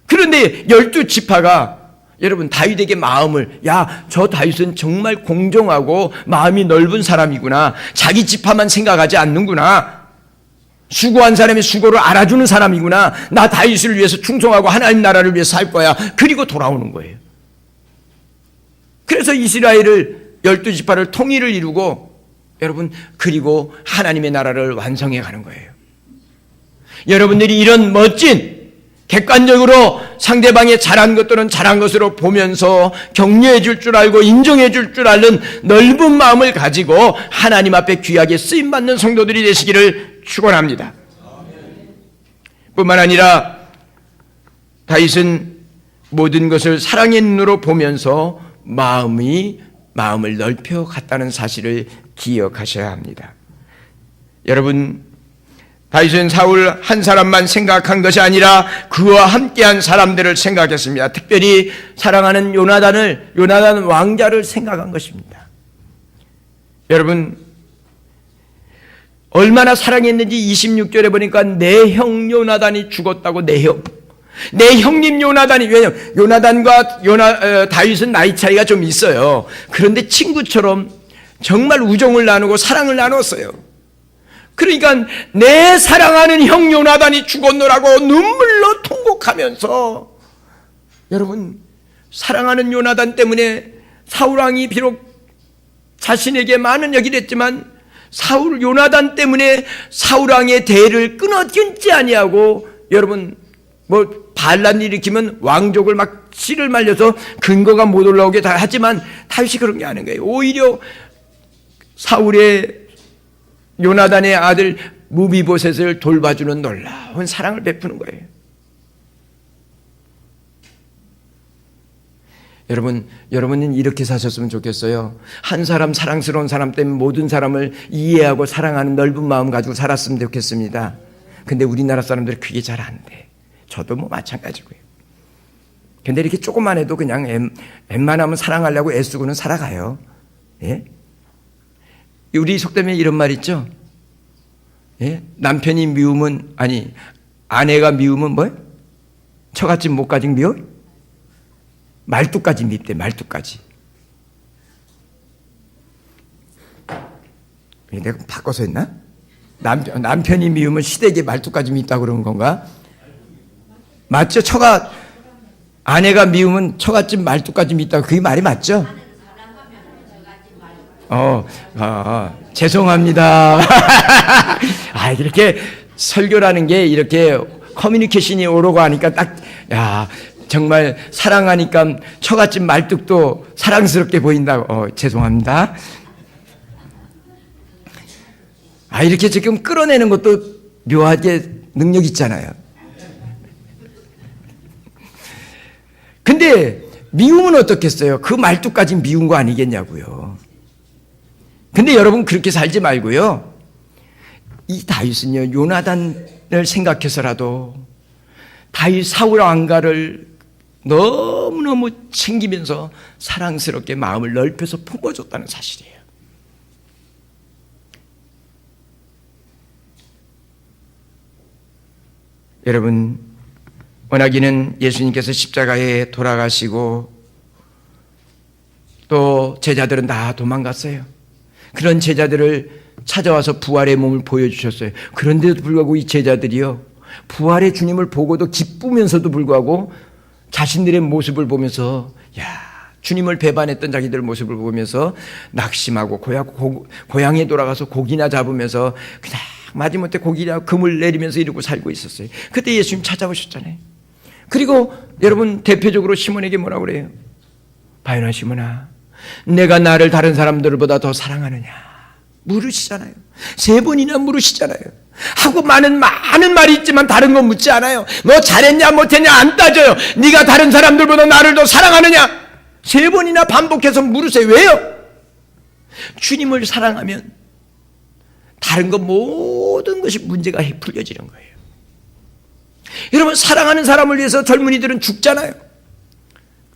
그런데 12지파가 여러분 다윗에게 마음을 저 다윗은 정말 공정하고 마음이 넓은 사람이구나. 자기 지파만 생각하지 않는구나. 수고한 사람의 수고를 알아주는 사람이구나. 나 다윗을 위해서 충성하고 하나님 나라를 위해서 살 거야. 그리고 돌아오는 거예요. 그래서 이스라엘을 12지파를 통일을 이루고 여러분 그리고 하나님의 나라를 완성해 가는 거예요. 여러분들이 이런 멋진 객관적으로 상대방의 잘한 것들은 잘한 것으로 보면서 격려해 줄 줄 알고 인정해 줄 줄 아는 넓은 마음을 가지고 하나님 앞에 귀하게 쓰임받는 성도들이 되시기를 축원합니다. 뿐만 아니라 다윗은 모든 것을 사랑의 눈으로 보면서 마음을 넓혀 갔다는 사실을 기억하셔야 합니다. 여러분 다윗은 사울 한 사람만 생각한 것이 아니라 그와 함께한 사람들을 생각했습니다. 특별히 사랑하는 요나단 왕자를 생각한 것입니다. 여러분 얼마나 사랑했는지 26절에 보니까 내 형 요나단이 죽었다고. 내 형님 요나단이. 왜냐하면 요나단과 다윗은 나이 차이가 좀 있어요. 그런데 친구처럼 정말 우정을 나누고 사랑을 나눴어요. 그러니까 내 사랑하는 형 요나단이 죽었노라고 눈물로 통곡하면서 여러분 사랑하는 요나단 때문에 사울왕이 비록 자신에게 많은 역을 했지만 요나단 때문에 사울왕의 대를 끊지 아니하고 여러분 반란 일으키면 왕족을 막 씨를 말려서 근거가 못 올라오게 다 하지만 다윗이 그런 게 아닌 거예요. 오히려 요나단의 아들 무비보셋을 돌봐주는 놀라운 사랑을 베푸는 거예요. 여러분은 이렇게 사셨으면 좋겠어요. 한 사람 사랑스러운 사람 때문에 모든 사람을 이해하고 사랑하는 넓은 마음 가지고 살았으면 좋겠습니다. 근데 우리나라 사람들이 그게 잘 안 돼. 저도 마찬가지고요. 근데 이렇게 조금만 해도 그냥 웬만하면 사랑하려고 애쓰고는 살아가요. 예? 우리 속담에 이런 말 있죠. 예? 남편이 미우면 아내가 미우면 뭐예요? 처갓집 못가진 미워? 말뚝까지 밉대. 말뚝까지. 내가 바꿔서 했나? 남편이 미우면 시댁에 말뚝까지 밉다 그런 건가? 맞죠? 아내가 미우면 처갓집 말뚝까지 밉다. 그게 말이 맞죠? 죄송합니다. 이렇게 설교라는 게 이렇게 커뮤니케이션이 오르고 하니까 정말 사랑하니까 처갓집 말뚝도 사랑스럽게 보인다고. 죄송합니다. 이렇게 지금 끌어내는 것도 묘하게 능력 있잖아요. 근데 미움은 어떻겠어요? 그 말투까지 미운 거 아니겠냐고요. 근데 여러분 그렇게 살지 말고요. 이 다윗은요, 요나단을 생각해서라도 다윗 사울 왕가를 너무너무 챙기면서 사랑스럽게 마음을 넓혀서 품어줬다는 사실이에요. 여러분, 워낙에는 예수님께서 십자가에 돌아가시고 또 제자들은 다 도망갔어요. 그런 제자들을 찾아와서 부활의 몸을 보여주셨어요. 그런데도 불구하고 이 제자들이요, 부활의 주님을 보고도 기쁘면서도 불구하고 자신들의 모습을 보면서, 주님을 배반했던 자기들 모습을 보면서 낙심하고 고향에 돌아가서 고기나 잡으면서 그냥 마지못해 고기나 금을 내리면서 이러고 살고 있었어요. 그때 예수님 찾아오셨잖아요. 그리고 여러분 대표적으로 시몬에게 뭐라고 그래요? 바요나 시몬아, 내가 나를 다른 사람들보다 더 사랑하느냐? 물으시잖아요. 3번이나 물으시잖아요. 하고 많은 말이 있지만 다른 건 묻지 않아요. 너 잘했냐 못했냐 안 따져요. 네가 다른 사람들보다 나를 더 사랑하느냐? 3번이나 반복해서 물으세요. 왜요? 주님을 사랑하면 다른 것 모든 것이 문제가 풀려지는 거예요. 여러분, 사랑하는 사람을 위해서 젊은이들은 죽잖아요.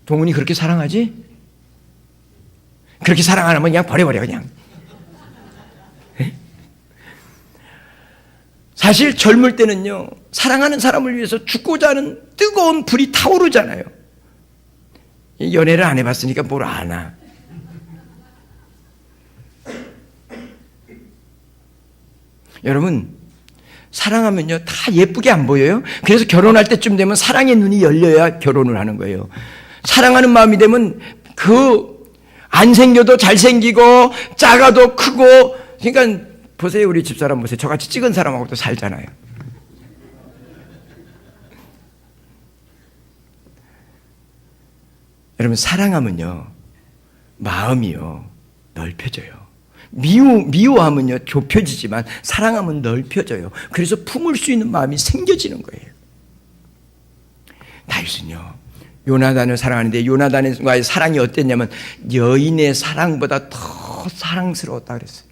동훈이 그렇게 사랑하지? 그렇게 사랑 안 하면 그냥 버려버려 그냥. 사실 젊을 때는요, 사랑하는 사람을 위해서 죽고자 하는 뜨거운 불이 타오르잖아요. 연애를 안 해봤으니까 뭘 아나. 여러분, 사랑하면요 다 예쁘게 안 보여요. 그래서 결혼할 때쯤 되면 사랑의 눈이 열려야 결혼을 하는 거예요. 사랑하는 마음이 되면 안 생겨도 잘생기고 작아도 크고, 그러니까 보세요, 우리 집사람 보세요. 저같이 찍은 사람하고도 살잖아요. 여러분, 사랑하면요 마음이요 넓혀져요. 미워하면요 좁혀지지만 사랑하면 넓혀져요. 그래서 품을 수 있는 마음이 생겨지는 거예요. 다윗은요 요나단을 사랑하는데 요나단과의 사랑이 어땠냐면 여인의 사랑보다 더 사랑스러웠다 그랬어요.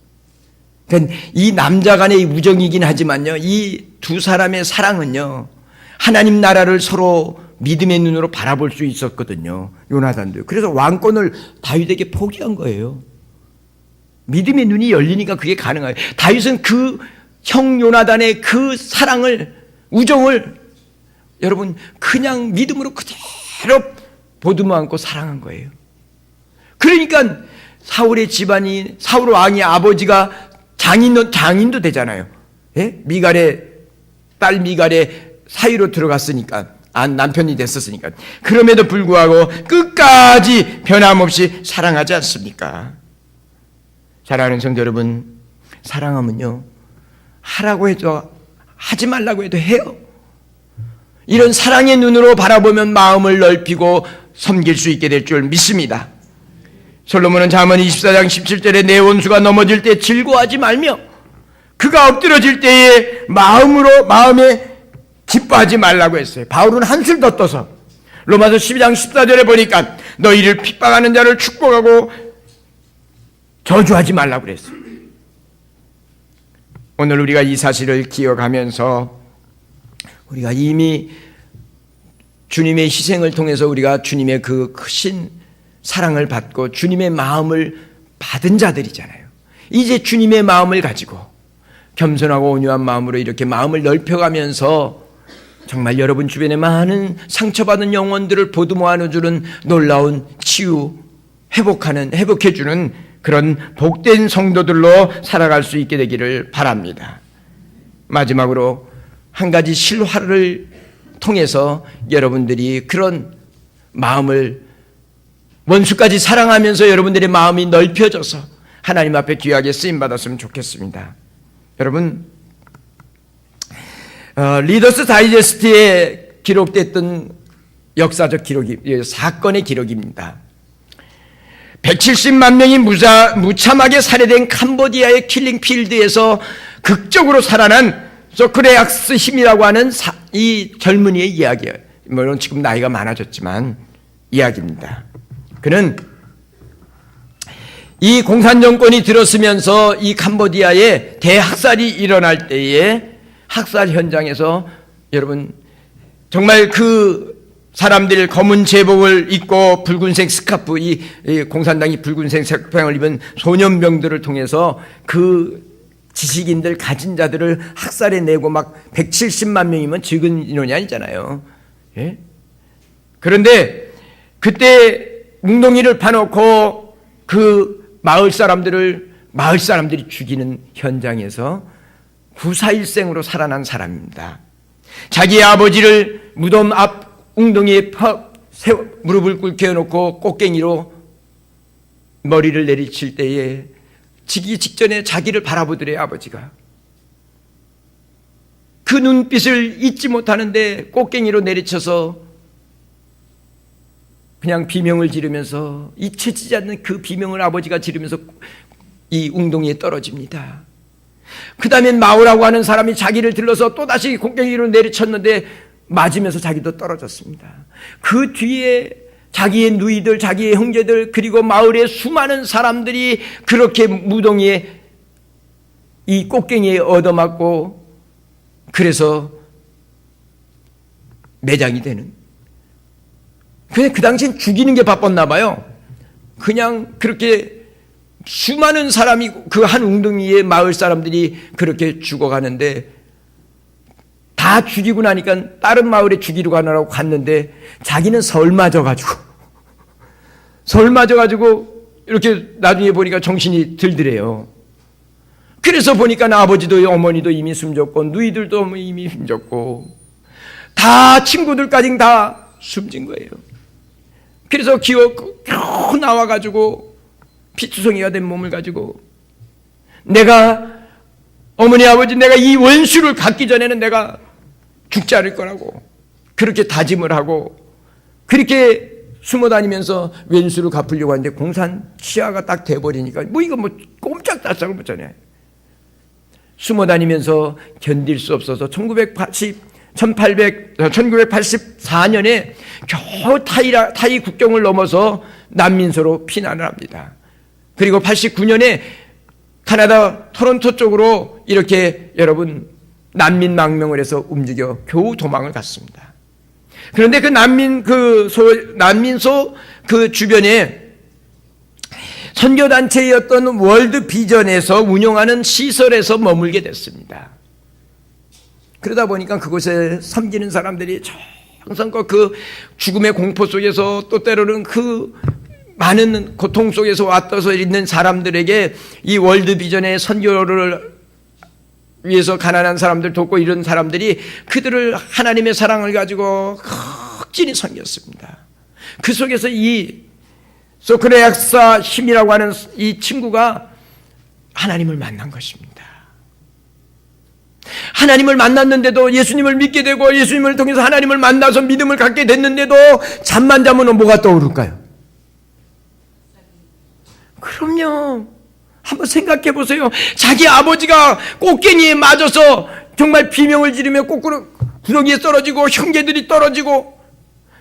그러니까 이 남자 간의 우정이긴 하지만요, 이 두 사람의 사랑은요 하나님 나라를 서로 믿음의 눈으로 바라볼 수 있었거든요. 요나단도요. 그래서 왕권을 다윗에게 포기한 거예요. 믿음의 눈이 열리니까 그게 가능해요. 다윗은 그 형 요나단의 그 사랑을, 우정을 여러분 그냥 믿음으로 그대로 보듬어 안고 사랑한 거예요. 그러니까 사울의 집안이, 사울 왕의 아버지가 장인도 되잖아요. 예? 딸 미갈의 사위로 들어갔으니까, 남편이 됐었으니까. 그럼에도 불구하고 끝까지 변함없이 사랑하지 않습니까? 사랑하는 성도 여러분, 사랑하면요 하라고 해도 하지 말라고 해도 해요. 이런 사랑의 눈으로 바라보면 마음을 넓히고 섬길 수 있게 될 줄 믿습니다. 솔로몬은 잠언 24장 17절에 내 원수가 넘어질 때 즐거워하지 말며 그가 엎드러질 때에 마음에 기뻐하지 말라고 했어요. 바울은 한술 더 떠서 로마서 12장 14절에 보니까 너희를 핍박하는 자를 축복하고 저주하지 말라고 그랬어요. 오늘 우리가 이 사실을 기억하면서 우리가 이미 주님의 희생을 통해서 우리가 주님의 그 크신 사랑을 받고 주님의 마음을 받은 자들이잖아요. 이제 주님의 마음을 가지고 겸손하고 온유한 마음으로 이렇게 마음을 넓혀가면서 정말 여러분 주변에 많은 상처받은 영혼들을 보듬어 안아주는 놀라운 치유, 회복해주는 그런 복된 성도들로 살아갈 수 있게 되기를 바랍니다. 마지막으로 한 가지 실화를 통해서 여러분들이 그런 마음을 원수까지 사랑하면서 여러분들의 마음이 넓혀져서 하나님 앞에 귀하게 쓰임받았으면 좋겠습니다. 여러분, 리더스 다이제스트에 기록됐던 역사적 사건의 기록입니다. 170만 명이 무참하게 살해된 캄보디아의 킬링필드에서 극적으로 살아난 소크레약스 힘이라고 하는 이 젊은이의 이야기예요. 물론 지금 나이가 많아졌지만 이야기입니다. 그는 이 공산정권이 들었으면서 이 캄보디아에 대학살이 일어날 때에 학살 현장에서 여러분 정말 그 사람들 검은 제복을 입고 붉은색 스카프, 이 공산당이 붉은색 색상을 입은 소년병들을 통해서 그 지식인들 가진 자들을 학살해 내고 막 170만 명이면 적은 인원이 아니잖아요. 예? 그런데 그때 웅덩이를 파놓고 그 마을 사람들이 죽이는 현장에서 구사일생으로 살아난 사람입니다. 자기의 아버지를 무덤 앞 웅덩이에 무릎을 꿇게 해놓고 꽃갱이로 머리를 내리칠 때에 지기 직전에 자기를 바라보더래요. 아버지가 그 눈빛을 잊지 못하는데 꽃갱이로 내리쳐서 그냥 비명을 지르면서 잊혀지지 않는 그 비명을 아버지가 지르면서 이 웅덩이에 떨어집니다. 그 다음에 마오라고 하는 사람이 자기를 들러서 또다시 꽃갱이로 내리쳤는데 맞으면서 자기도 떨어졌습니다. 그 뒤에 자기의 누이들, 자기의 형제들, 그리고 마을의 수많은 사람들이 그렇게 무덩이에 이 꽃갱이에 얻어맞고 그래서 매장이 되는. 그냥 그 당시엔 죽이는 게 바빴나 봐요. 그냥 그렇게 수많은 사람이 그 한 웅덩이에 마을 사람들이 그렇게 죽어가는데 다 죽이고 나니까 다른 마을에 죽이러 가느라고 갔는데 자기는 설 맞아가지고 이렇게 나중에 보니까 정신이 들더래요. 그래서 보니까 아버지도 어머니도 이미 숨졌고 누이들도 이미 숨졌고 다 친구들까지 다 숨진 거예요. 그래서 겨우 나와가지고 피투성이가 된 몸을 가지고 내가 어머니 아버지 내가 이 원수를 갖기 전에는 내가 죽지 않을 거라고 그렇게 다짐을 하고 그렇게 숨어 다니면서 왼수를 갚으려고 하는데 공산 치아가 딱 돼버리니까 이거 꼼짝달싹을 못하네. 숨어 다니면서 견딜 수 없어서 1984년에 겨우 타이 국경을 넘어서 난민소로 피난을 합니다. 그리고 89년에 카나다 토론토 쪽으로 이렇게 여러분 난민 망명을 해서 움직여 겨우 도망을 갔습니다. 그런데 그 난민소 그 주변에 선교단체였던 월드 비전에서 운영하는 시설에서 머물게 됐습니다. 그러다 보니까 그곳에 섬기는 사람들이 정성껏 그 죽음의 공포 속에서 또 때로는 그 많은 고통 속에서 왔어서 있는 사람들에게 이 월드 비전의 선교를 위해서 가난한 사람들 돕고 이런 사람들이 그들을 하나님의 사랑을 가지고 극진히 섬겼습니다. 그 속에서 이 소크레약사 힘이라고 하는 이 친구가 하나님을 만난 것입니다. 하나님을 만났는데도 예수님을 믿게 되고 예수님을 통해서 하나님을 만나서 믿음을 갖게 됐는데도 잠만 자면 뭐가 떠오를까요? 그럼요. 한번 생각해 보세요. 자기 아버지가 꽃갱이에 맞아서 정말 비명을 지르며 구덩이에 떨어지고 형제들이 떨어지고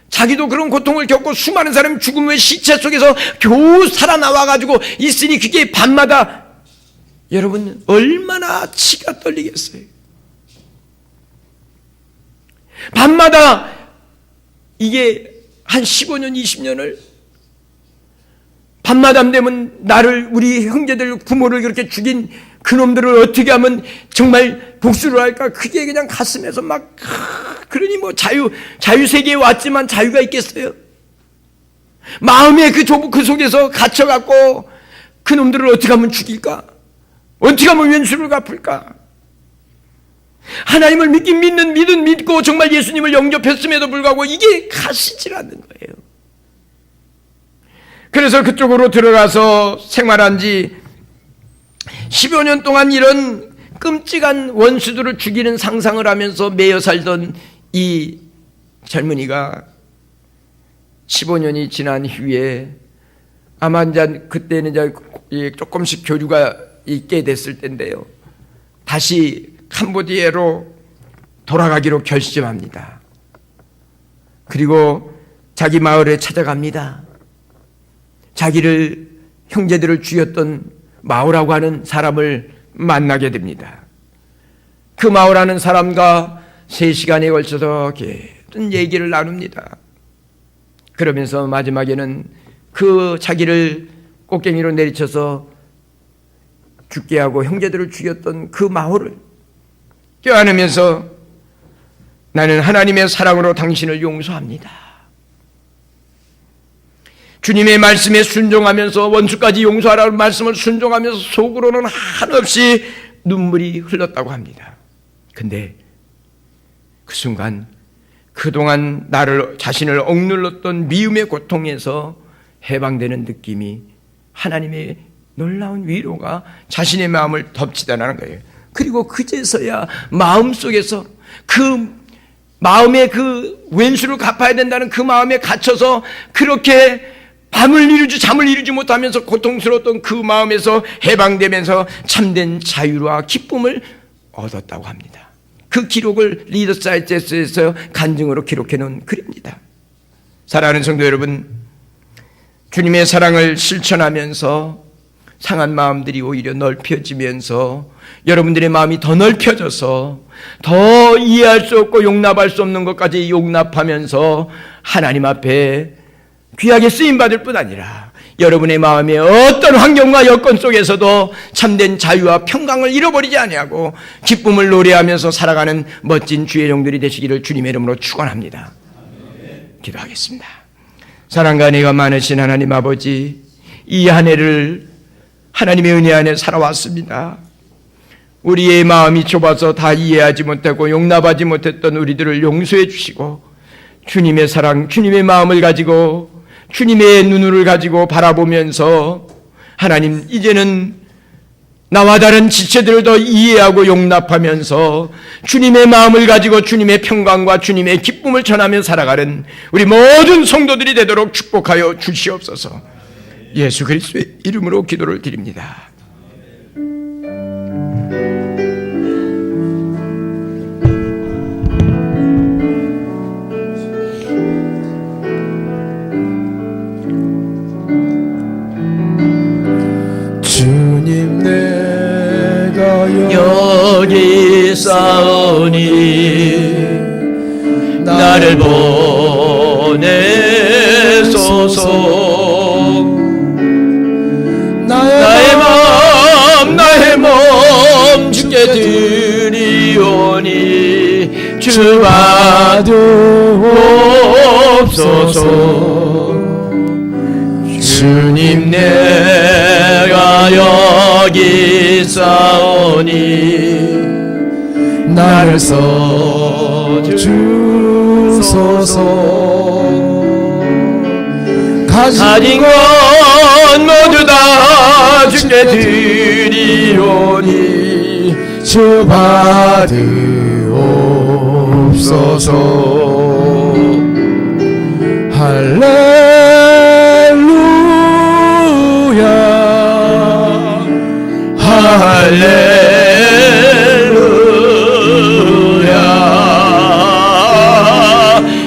자기도 그런 고통을 겪고 수많은 사람이 죽음의 시체 속에서 겨우 살아나와가지고 있으니 그게 밤마다 여러분 얼마나 치가 떨리겠어요. 밤마다 이게 한 15년 20년을 밤마다 되면 나를 우리 형제들 부모를 그렇게 죽인 그놈들을 어떻게 하면 정말 복수를 할까 그게 그냥 가슴에서 막 그러니 자유세계에 왔지만 자유가 있겠어요? 마음의 그 속에서 갇혀갖고 그놈들을 어떻게 하면 죽일까? 어떻게 하면 왼수를 갚을까? 하나님을 믿고 정말 예수님을 영접했음에도 불구하고 이게 가시질 않는 거예요. 그래서 그쪽으로 들어가서 생활한 지 15년 동안 이런 끔찍한 원수들을 죽이는 상상을 하면서 매여 살던 이 젊은이가 15년이 지난 후에 아마 이제 그때는 이제 조금씩 교류가 있게 됐을 텐데요. 다시 캄보디아로 돌아가기로 결심합니다. 그리고 자기 마을에 찾아갑니다. 자기를 형제들을 죽였던 마오라고 하는 사람을 만나게 됩니다. 그 마오라는 사람과 3시간에 걸쳐서 계속 얘기를 나눕니다. 그러면서 마지막에는 그 자기를 꽃갱이로 내리쳐서 죽게 하고 형제들을 죽였던 그 마오를 껴안으면서 나는 하나님의 사랑으로 당신을 용서합니다. 주님의 말씀에 순종하면서 원수까지 용서하라는 말씀을 순종하면서 속으로는 한없이 눈물이 흘렀다고 합니다. 근데 그 순간 그동안 자신을 억눌렀던 미움의 고통에서 해방되는 느낌이 하나님의 놀라운 위로가 자신의 마음을 덮치다라는 거예요. 그리고 그제서야 마음속에서 그 마음의 그 왼수를 갚아야 된다는 그 마음에 갇혀서 그렇게 잠을 이루지 못하면서 고통스러웠던 그 마음에서 해방되면서 참된 자유와 기쁨을 얻었다고 합니다. 그 기록을 리더스 다이제스트에서 간증으로 기록해 놓은 글입니다. 사랑하는 성도 여러분, 주님의 사랑을 실천하면서 상한 마음들이 오히려 넓혀지면서 여러분들의 마음이 더 넓혀져서 더 이해할 수 없고 용납할 수 없는 것까지 용납하면서 하나님 앞에 귀하게 쓰임받을 뿐 아니라 여러분의 마음에 어떤 환경과 여건 속에서도 참된 자유와 평강을 잃어버리지 아니하고 기쁨을 노래하면서 살아가는 멋진 주의 종들이 되시기를 주님의 이름으로 축원합니다. 기도하겠습니다. 사랑과 은혜가 많으신 하나님 아버지, 이 한 해를 하나님의 은혜 안에 살아왔습니다. 우리의 마음이 좁아서 다 이해하지 못하고 용납하지 못했던 우리들을 용서해 주시고 주님의 사랑, 주님의 마음을 가지고 주님의 눈을 가지고 바라보면서 하나님, 이제는 나와 다른 지체들을 더 이해하고 용납하면서 주님의 마음을 가지고 주님의 평강과 주님의 기쁨을 전하며 살아가는 우리 모든 성도들이 되도록 축복하여 주시옵소서. 예수 그리스도의 이름으로 기도를 드립니다. 주님, 내가 여기 싸우니 나를 보내소서. 나의 몸 주께 드리오니 주 받으옵소서. 주님, 내가 여기 싸우니 나를 써주소서. 가진 것 모두 다 주께 드리오니 주 받으옵소서. 할렐루야, 할렐루야,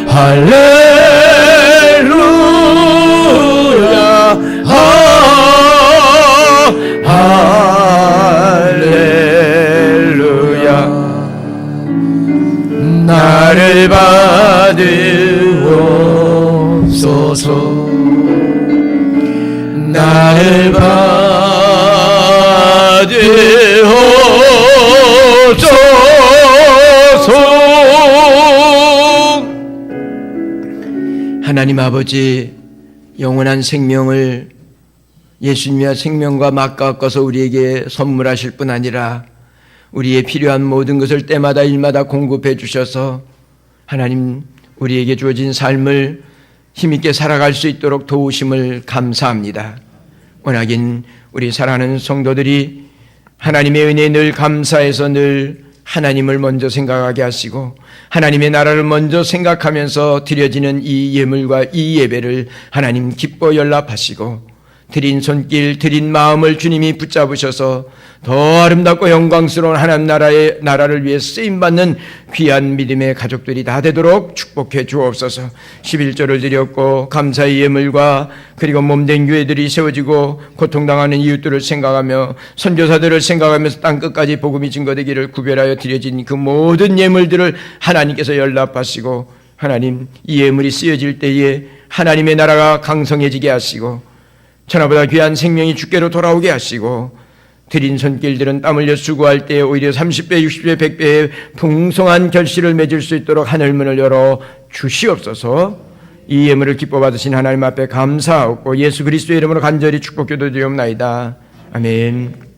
할렐루야, 할렐루야. 나를 받으옵소서. 나를 받으옵소서. 하나님 아버지, 영원한 생명을 예수님의 생명과 맞가꿔서 우리에게 선물하실 뿐 아니라 우리의 필요한 모든 것을 때마다 일마다 공급해 주셔서 하나님, 우리에게 주어진 삶을 힘있게 살아갈 수 있도록 도우심을 감사합니다. 워낙인 우리 사랑하는 성도들이 하나님의 은혜에 늘 감사해서 늘 하나님을 먼저 생각하게 하시고 하나님의 나라를 먼저 생각하면서 드려지는 이 예물과 이 예배를 하나님 기뻐 연락하시고 드린 손길, 드린 마음을 주님이 붙잡으셔서 더 아름답고 영광스러운 하나님 나라를 위해 쓰임받는 귀한 믿음의 가족들이 다 되도록 축복해 주옵소서. 11조를 드렸고 감사의 예물과 그리고 몸된 교회들이 세워지고 고통당하는 이웃들을 생각하며 선교사들을 생각하면서 땅끝까지 복음이 증거되기를 구별하여 드려진 그 모든 예물들을 하나님께서 연락하시고 하나님 이 예물이 쓰여질 때에 하나님의 나라가 강성해지게 하시고 천하보다 귀한 생명이 주께로 돌아오게 하시고 드린 손길들은 땀 흘려 수고할 때에 오히려 30배, 60배, 100배의 풍성한 결실을 맺을 수 있도록 하늘문을 열어 주시옵소서. 이 예물을 기뻐 받으신 하나님 앞에 감사하고 예수 그리스도의 이름으로 간절히 축복기도 드리옵나이다. 아멘.